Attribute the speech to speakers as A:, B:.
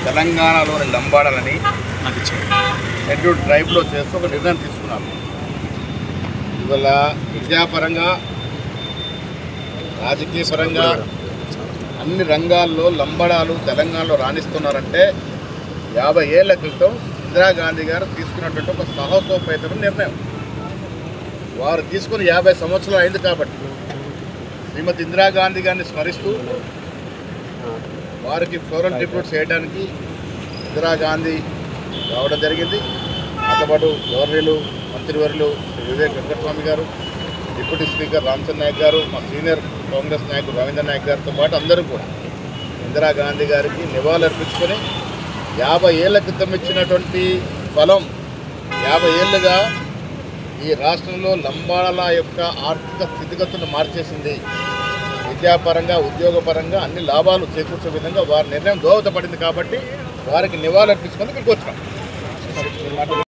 A: తెలంగాణలోని లంబాడాలని షెడ్యూల్ ట్రైబ్లో చేస్తూ ఒక నిర్ణయం తీసుకున్నాము. ఇవాళ విద్యాపరంగా, రాజకీయ పరంగా అన్ని రంగాల్లో లంబాడాలు తెలంగాణలో రాణిస్తున్నారంటే 50 ఏళ్ల క్రితం ఇందిరాగాంధీ గారు తీసుకున్నటువంటి ఒక సాహసోపేతమైన నిర్ణయం. వారు తీసుకుని 50 సంవత్సరాలు అయింది కాబట్టి శ్రీమతి ఇందిరాగాంధీ గారిని స్మరిస్తూ వారికి ఫ్లోరల్ ట్రిబ్యూట్ చేయడానికి ఇందిరాగాంధీ రావడం జరిగింది. అతపాటు గవర్నర్లు, మంత్రివర్యులు వివేక్ వెంకటస్వామి గారు, డిప్యూటీ స్పీకర్ రామచంద్ర నాయక్ గారు, మా సీనియర్ కాంగ్రెస్ నాయకుడు రవీంద్ర నాయక్ గారితో పాటు అందరూ కూడా ఇందిరాగాంధీ గారికి నివాళులర్పించుకొని 50 ఏళ్ల క్రితం ఇచ్చినటువంటి ఫలం 50 ఏళ్ళుగా ఈ రాష్ట్రంలో లంబాడాల యొక్క ఆర్థిక స్థితిగతులను మార్చేసింది. విద్యాపరంగా, ఉద్యోగపరంగా అన్ని లాభాలు చేకూర్చే విధంగా వారి నిర్ణయం దోహదపడింది. కాబట్టి వారికి నివాళులర్పించుకొని ఇక్కడికి వచ్చినాం.